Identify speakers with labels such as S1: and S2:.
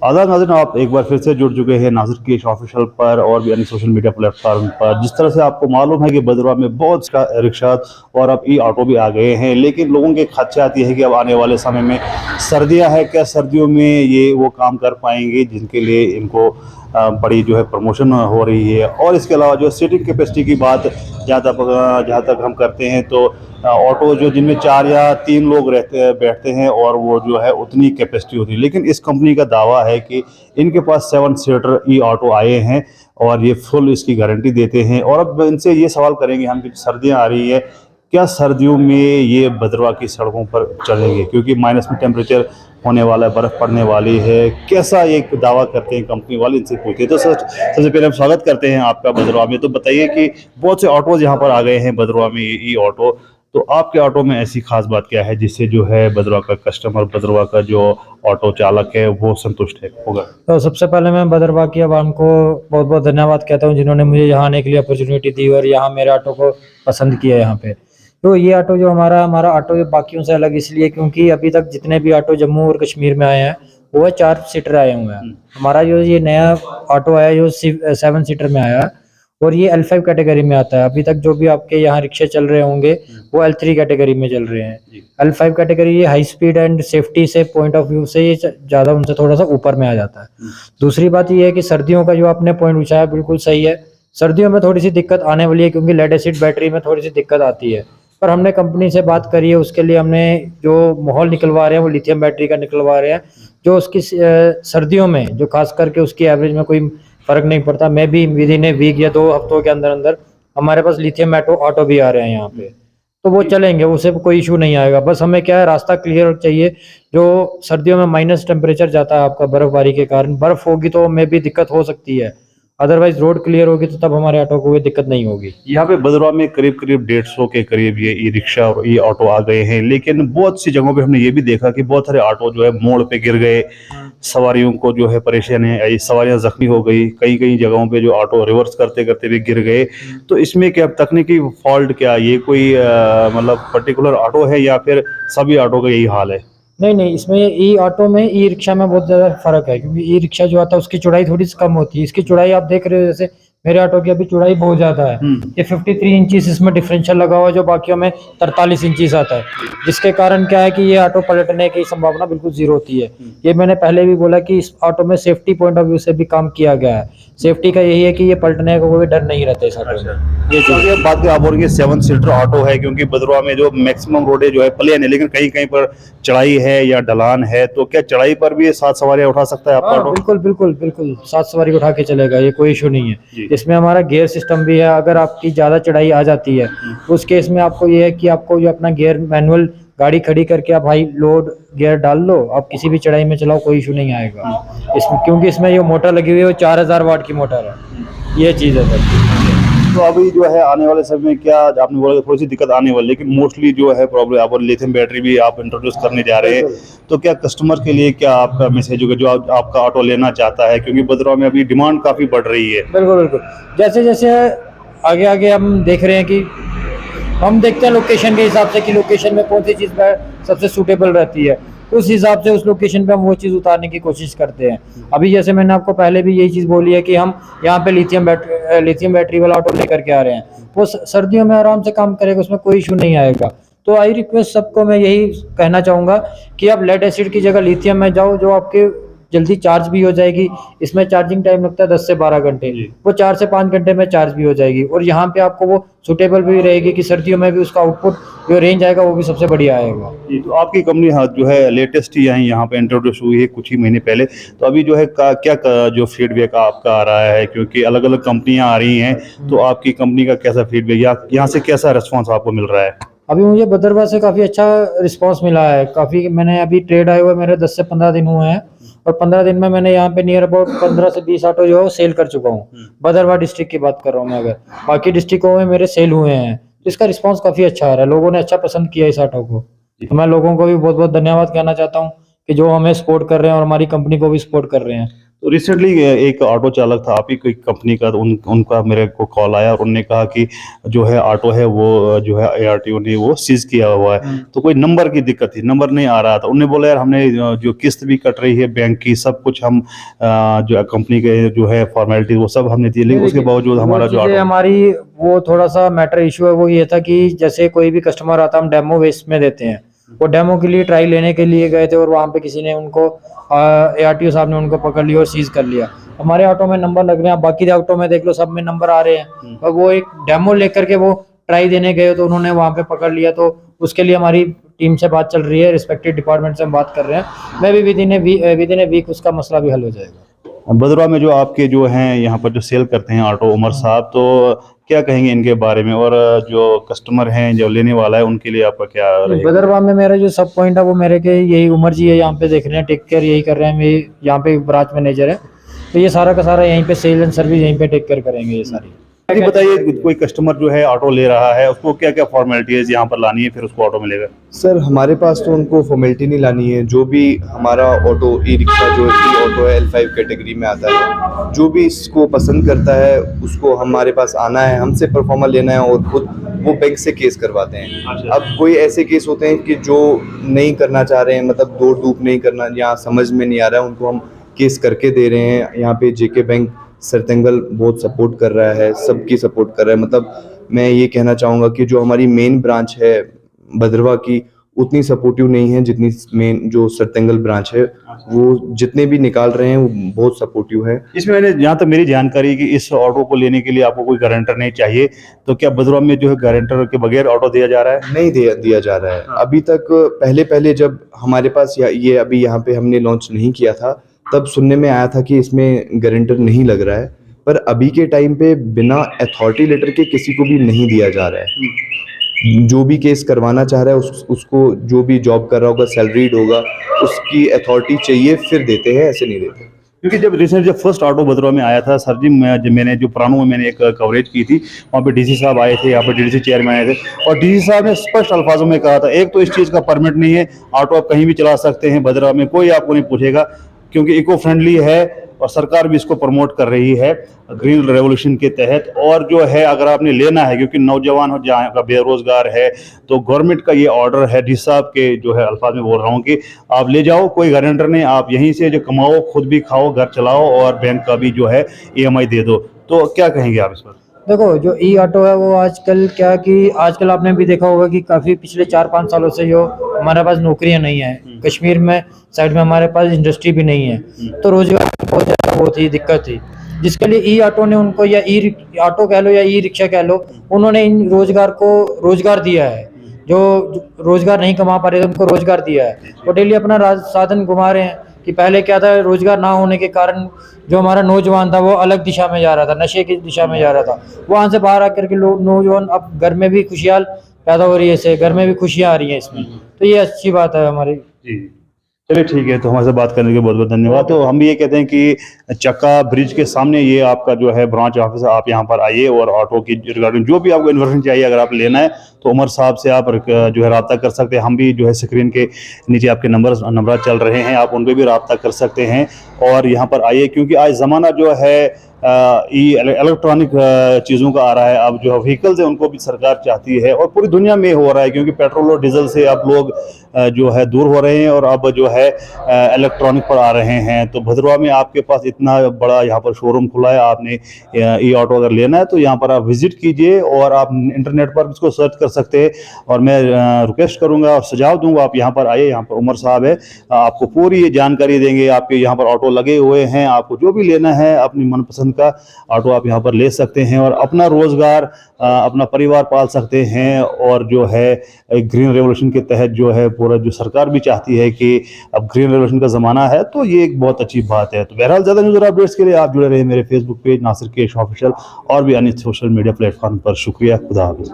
S1: आदाब नाज़रीन, आप एक बार फिर से जुड़ चुके हैं नाज़िर की ऑफिशियल पर और भी अन्य सोशल मीडिया प्लेटफॉर्म पर। जिस तरह से आपको मालूम है कि भदरवा में बहुत सा रिक्शा और अब ई ऑटो भी आ गए हैं, लेकिन लोगों के खदशे आती है कि अब आने वाले समय में सर्दियां है, क्या सर्दियों में ये वो काम कर पाएंगे जिनके लिए इनको बड़ी जो है प्रमोशन हो रही है। और इसके अलावा जो सीटिंग कैपेसिटी की बात जहाँ तक हम करते हैं तो ऑटो जो जिनमें 4 या 3 लोग बैठते हैं और वो जो है उतनी कैपेसिटी होती है, लेकिन इस कंपनी का दावा है कि इनके पास 7 सीटर ई ऑटो आए हैं और ये फुल इसकी गारंटी देते हैं। और अब इनसे ये सवाल करेंगे हम कि सर्दियाँ आ रही है, क्या सर्दियों में ये भदरवा की सड़कों पर चलेंगे, क्योंकि माइनस में टेम्परेचर होने वाला है, बर्फ़ पड़ने वाली है। कैसा ये दावा करते हैं कंपनी वाले, इनसे पूछते हैं। तो सर, सबसे पहले हम स्वागत करते हैं आपका भदरवा में। तो बताइए कि बहुत से ऑटोज़ यहाँ पर आ गए हैं भदरवा में, ई ऑटो, तो आपके ऑटो में ऐसी खास बात क्या है जिससे जो है भदरवा का कस्टमर, भदरवा का जो ऑटो चालक है वो संतुष्ट है होगा?
S2: तो सबसे पहले मैं भदरवा की आवाम को बहुत बहुत धन्यवाद कहता हूँ जिन्होंने मुझे यहाँ आने के लिए अपॉर्चुनिटी दी और यहाँ मेरे ऑटो को पसंद किया यहाँ पे। तो ये ऑटो जो हमारा ऑटो बाकियों से अलग इसलिए क्योंकि अभी तक जितने भी ऑटो जम्मू और कश्मीर में आए हैं वो 4 सीटर आए हुए हैं। हमारा जो ये नया ऑटो आया जो 7 सीटर में आया और ये L5 कैटेगरी में आता है। अभी तक जो भी आपके यहाँ रिक्शे चल रहे होंगे वो L3 कैटेगरी में चल रहे हैं। L5 कैटेगरी ये हाई स्पीड एंड सेफ्टी से पॉइंट ऑफ व्यू से ये ज़्यादा उनसे थोड़ा सा ऊपर में आ जाता है। दूसरी बात ये है कि सर्दियों का जो आपने पॉइंट पूछा है बिल्कुल सही है। सर्दियों में थोड़ी सी दिक्कत आने वाली है क्योंकि लेड एसिड बैटरी में थोड़ी सी दिक्कत आती है, पर हमने कंपनी से बात करी है, उसके लिए हमने जो माहौल निकलवा रहे हैं वो लिथियम बैटरी का निकलवा रहे हैं, जो उसकी सर्दियों में जो खास करके उसकी एवरेज में कोई फर्क नहीं पड़ता। मैं भी विद इन ए वीक या 2 हफ्तों के अंदर अंदर हमारे पास लिथियम ऑटो भी आ रहे हैं यहाँ पे, तो वो चलेंगे, उससे कोई इशू नहीं आएगा। बस हमें क्या है, रास्ता क्लियर चाहिए। जो सर्दियों में माइनस टेम्परेचर जाता है आपका बर्फबारी के कारण, बर्फ होगी तो में भी दिक्कत हो सकती है, अदरवाइज रोड क्लियर होगी तो तब हमारे ऑटो को कोई दिक्कत नहीं होगी।
S1: यहाँ पे भदरवा में करीब करीब 150 के करीब ये ई रिक्शा और ई ऑटो आ गए हैं, लेकिन बहुत सी जगहों पे हमने ये भी देखा कि बहुत सारे ऑटो जो है मोड़ पे गिर गए, सवारियों को जो है परेशानी आई, सवारियां जख्मी हो गई, कई कई जगहों पे जो ऑटो रिवर्स करते करते भी गिर गए। तो इसमें क्या तकनीकी फॉल्ट, क्या ये कोई मतलब पर्टिकुलर ऑटो है या फिर सभी ऑटो का यही हाल है?
S2: नहीं, इसमें ई ऑटो में ई रिक्शा में बहुत ज़्यादा फर्क है क्योंकि ई रिक्शा जो आता है उसकी चौड़ाई थोड़ी सी कम होती है। इसकी चौड़ाई आप देख रहे हो, जैसे मेरे ऑटो की अभी चौड़ाई बहुत ज़्यादा है। ये 53 इंचीस इसमें डिफरेंशियल लगा हुआ है, जो बाकियों में 43 इंचीस आता है, जिसके कारण क्या है कि ये ऑटो पलटने की संभावना बिल्कुल जीरो होती है। ये मैंने पहले भी बोला कि इस ऑटो में सेफ्टी पॉइंट ऑफ व्यू से भी काम किया गया है। सेफ्टी का यही है कि ये पलटने का कोई डर नहीं रहता इस ऑटो में।
S1: ये चीज़ बात की आप बोल रही 7 सीटर ऑटो है, क्योंकि भदरवा में जो मैक्सिमम रोडे जो है प्लेन है, लेकिन कहीं कहीं पर चढ़ाई है या ढलान है, तो क्या चढ़ाई पर भी 7 सवारियां उठा सकता है आपका ऑटो?
S2: बिल्कुल 7 सवारी उठा के चलेगा, ये कोई इशू नहीं है। इसमें हमारा गियर सिस्टम भी है। अगर आपकी ज़्यादा चढ़ाई आ जाती है तो उस केस में आपको ये है कि आपको जो अपना गियर मैनुअल गाड़ी खड़ी करके आप हाई लोड गियर डाल लो, आप किसी भी चढ़ाई में चलाओ, कोई इशू नहीं आएगा इसमें, क्योंकि इसमें ये मोटर लगी हुई है वो 4000 वाट की मोटर है। ये चीज़ है सर।
S1: तो अभी जो है आने वाले समय में क्या, आपने बोला थोड़ी सी दिक्कत आने वाली, लेकिन मोस्टली जो है प्रॉब्लम, आप लिथियम बैटरी भी आप इंट्रोड्यूस करने जा रहे हैं, तो क्या कस्टमर के लिए क्या आपका मैसेज होगा जो आपका ऑटो लेना चाहता है, क्योंकि भदरवा में अभी डिमांड काफ़ी बढ़ रही है?
S2: बिल्कुल जैसे जैसे आगे आगे हम देख रहे हैं कि हम देखते हैं लोकेशन के हिसाब से कि लोकेशन में कौन सी चीज़ सबसे सूटेबल रहती है, उस हिसाब से उस लोकेशन पे हम वो चीज़ उतारने की कोशिश करते हैं। अभी जैसे मैंने आपको पहले भी यही चीज़ बोली है कि हम यहाँ पे लिथियम बैटरी वाला ऑटो लेकर के आ रहे हैं, वो सर्दियों में आराम से काम करेगा, उसमें कोई इशू नहीं आएगा। तो आई रिक्वेस्ट सबको मैं यही कहना चाहूँगा कि आप लेड एसिड की जगह लिथियम में जाओ, जो आपके जल्दी चार्ज भी हो जाएगी। इसमें चार्जिंग टाइम लगता है 10 से 12 घंटे, वो 4 से 5 घंटे में चार्ज भी हो जाएगी, और यहाँ पे आपको वो सुटेबल भी रहेगी कि सर्दियों में भी उसका आउटपुट जो रेंज आएगा वो भी सबसे बढ़िया आएगा।
S1: तो आपकी कंपनी जो है लेटेस्ट ही यहाँ पे इंट्रोड्यूस हुई है कुछ ही महीने पहले, तो अभी जो है जो फीडबैक आपका आ रहा है, क्योंकि अलग अलग कंपनियाँ आ रही हैं, तो आपकी कंपनी का कैसा फीडबैक, यहाँ से कैसा रिस्पॉन्स आपको मिल रहा है?
S2: अभी मुझे भदरवा से काफ़ी अच्छा रिस्पांस मिला है। काफ़ी मैंने अभी ट्रेड आए हुए मेरे 10 से 15 दिन हुए हैं, और 15 दिन में मैंने यहाँ पे नियर अबाउट 15 से 20 ऑटो जो है सेल कर चुका हूँ। भदरवा डिस्ट्रिक्ट की बात कर रहा हूँ मैं, अगर बाकी डिस्ट्रिक्टों में मेरे सेल हुए हैं, तो इसका रिस्पांस काफ़ी अच्छा आ रहा है, लोगों ने अच्छा पसंद किया इस ऑटो को। तो मैं लोगों को भी बहुत बहुत धन्यवाद कहना चाहता हूँ कि जो हमें सपोर्ट कर रहे हैं और हमारी कंपनी को भी सपोर्ट कर रहे हैं।
S1: तो रिसेंटली एक ऑटो चालक था आप ही कोई कंपनी का, तो उनका मेरे को कॉल आया और उन्होंने कहा कि जो है ऑटो है वो जो है ARTO ने वो सीज किया हुआ है। तो कोई नंबर की दिक्कत थी, नंबर नहीं आ रहा था। उन्होंने बोला यार हमने जो किस्त भी कट रही है बैंक की, सब कुछ हम जो कंपनी के जो है फॉर्मेलिटी वो सब हमने दी, लेकिन उसके बावजूद हमारा जो ऑटो
S2: हमारी वो थोड़ा सा मैटर इशू है, वो ये था कि जैसे कोई भी कस्टमर आता हम डेमो बेस में देते हैं, वो डेमो के लिए ट्राई लेने के लिए गए थे और वहाँ पे किसी ने उनको ARTO साहब ने उनको पकड़ लिया और सीज कर लिया। हमारे ऑटो में नंबर लग रहे हैं, बाकी ऑटो में देख लो सब में नंबर आ रहे हैं, और वो एक डेमो लेकर के वो ट्राई देने गए तो उन्होंने वहाँ पे पकड़ लिया। तो उसके लिए हमारी टीम से बात चल रही है, रिस्पेक्टिव डिपार्टमेंट से हम बात कर रहे हैं, मैं भी विद इन ए वीक उसका मसला भी हल हो जाएगा।
S1: बदरवा में जो आपके जो हैं यहाँ पर जो सेल करते हैं ऑटो उमर साहब, तो क्या कहेंगे इनके बारे में, और जो कस्टमर हैं जो लेने वाला है उनके लिए आपका क्या रहेगा?
S2: बदरवा में मेरा जो सब पॉइंट है वो मेरे के यही उमर जी है, यहाँ पे देख रहे हैं, टेक केयर यही कर रहे हैं, मेरी यहाँ पे ब्रांच मैनेजर है, तो ये सारा का सारा यहीं पे सेल एंड सर्विस यहीं पे टेक केयर करेंगे ये सारी।
S1: ये बताइए कोई कस्टमर जो है ऑटो ले रहा है उसको क्या क्या फॉर्मेलिटीज यहाँ पर लानी है फिर उसको ऑटो मिलेगा?
S3: सर हमारे पास तो उनको फॉर्मेलिटी नहीं लानी है, जो भी हमारा ऑटो ई रिक्शा जो ऑटो है L5 कैटेगरी में आता है, जो भी इसको पसंद करता है उसको हमारे पास आना है, हमसे परफॉर्मा लेना है और खुद वो बैंक से केस करवाते हैं।
S1: अच्छा।
S3: अब कोई ऐसे केस होते हैं कि जो नहीं करना चाह रहे हैं, मतलब दौड़ धूप नहीं करना या समझ में नहीं आ रहा है, उनको हम केस करके दे रहे हैं। यहाँ पे JK बैंक सरतंगल बहुत सपोर्ट कर रहा है, सबकी सपोर्ट कर रहा है। मतलब मैं ये कहना चाहूँगा कि जो हमारी मेन ब्रांच है भद्रवा की उतनी सपोर्टिव नहीं है जितनी मेन जो सरतंगल ब्रांच है, वो जितने भी निकाल रहे हैं वो बहुत सपोर्टिव है।
S1: इसमें मैंने जहाँ तक मेरी जानकारी कि इस ऑटो को लेने के लिए आपको कोई गारंटर नहीं चाहिए, तो क्या बदरवा में जो है गारंटर के बगैर ऑटो दिया जा रहा है?
S3: नहीं दिया जा रहा है अभी तक। पहले जब हमारे पास ये अभी यहाँ पे हमने लॉन्च नहीं किया था तब सुनने में आया था कि इसमें गारंटर नहीं लग रहा है, पर अभी के टाइम पे बिना अथॉरिटी लेटर के किसी को भी नहीं दिया जा रहा है। जो भी केस करवाना चाह रहा है उसको जो भी जॉब कर रहा होगा, सैलरीड होगा, उसकी अथॉरिटी चाहिए फिर देते हैं, ऐसे नहीं देते।
S1: क्योंकि जब फर्स्ट ऑटो बदरवा में आया था सर जी, मैंने जो पुरानों में मैंने एक कवरेज की थी, वहाँ पे DC साहब आए थे, यहाँ पे DDC चेयरमैन आए थे, और DC साहब ने स्पष्ट अल्फाजों में कहा था एक तो इस चीज़ का परमिट नहीं है, ऑटो आप कहीं भी चला सकते हैं बदरवा में, कोई आपको नहीं पूछेगा, क्योंकि इको फ्रेंडली है और सरकार भी इसको प्रमोट कर रही है ग्रीन रेवोल्यूशन के तहत। और जो है अगर आपने लेना है, क्योंकि नौजवान हो जहाँ का बेरोजगार है, तो गवर्नमेंट का ये ऑर्डर है, DC साहब के जो है अल्फाज में बोल रहा हूँ कि आप ले जाओ, कोई गारंटर नहीं, आप यहीं से जो कमाओ खुद भी खाओ, घर चलाओ और बैंक का भी जो है EMI दे दो। तो क्या कहेंगे आप इस पर?
S2: देखो जो ऑटो है वो आजकल क्या कि आजकल आपने भी देखा होगा कि काफ़ी पिछले 4-5 सालों से जो हमारे पास नौकरियां नहीं है, कश्मीर में साइड में हमारे पास इंडस्ट्री भी नहीं है, तो रोजगार की बहुत ज़्यादा वो थी, दिक्कत थी, जिसके लिए ऑटो ने उनको, या ऑटो कह लो या रिक्शा कह लो, उन्होंने इन रोजगार को रोजगार दिया है। जो रोजगार नहीं कमा पा रहे थे उनको रोजगार दिया है, वो डेली अपना साधन घुमा रहे हैं। कि पहले क्या था, रोजगार ना होने के कारण जो हमारा नौजवान था वो अलग दिशा में जा रहा था, नशे की दिशा में जा रहा था, वहाँ से बाहर आकर के लोग नौजवान अब घर में भी खुशियाल पैदा हो रही है, इससे घर में भी खुशियाँ आ रही हैं इसमें, तो ये अच्छी बात है हमारी।
S1: जी चलिए ठीक है, तो हमारे से बात करने के बहुत बहुत धन्यवाद। तो हम भी ये कहते हैं कि चक्का ब्रिज के सामने ये आपका जो है ब्रांच ऑफिस है, आप यहाँ पर आइए और ऑटो की रिगार्डिंग जो भी आपको इन्फॉर्मेशन चाहिए अगर आप लेना है तो उमर साहब से आप जो है रब्ता कर सकते हैं। हम भी जो है स्क्रीन के नीचे आपके नंबर चल रहे हैं, आप उन पर भी रब्ता कर सकते हैं और यहाँ पर आइए, क्योंकि आज ज़माना जो है इलेक्ट्रॉनिक चीज़ों का आ रहा है। अब जो व्हीकल्स है उनको भी सरकार चाहती है और पूरी दुनिया में हो रहा है, क्योंकि पेट्रोल और डीजल से अब लोग जो है दूर हो रहे हैं और अब जो है इलेक्ट्रॉनिक पर आ रहे हैं। तो भद्रवा में आपके पास इतना बड़ा यहाँ पर शोरूम खुला है, आपने ऑटो अगर लेना है तो यहाँ पर आप विजिट कीजिए और आप इंटरनेट पर इसको सर्च कर सकते हैं। और मैं रिक्वेस्ट करूँगा और सुझाव दूँगा आप यहाँ पर आइए, यहाँ पर उमर साहब है, आपको पूरी ये जानकारी देंगे। आपके यहाँ पर ऑटो लगे हुए हैं, आपको जो भी लेना है अपनी मनपसंद का ऑटो आप यहाँ पर ले सकते हैं और अपना रोजगार अपना परिवार पाल सकते हैं। और जो है ग्रीन रेवोल्यूशन के तहत जो है पूरा जो सरकार भी चाहती है कि अब ग्रीन रेवोल्यूशन का ज़माना है, तो ये एक बहुत अच्छी बात है। तो बहरहाल ज़्यादा न्यूज़ और अपडेट्स के लिए आप जुड़े रहे मेरे फेसबुक पेज नासिर केश ऑफिशियल और भी अन्य सोशल मीडिया प्लेटफॉर्म पर। शुक्रिया, खुदा हाफिज़।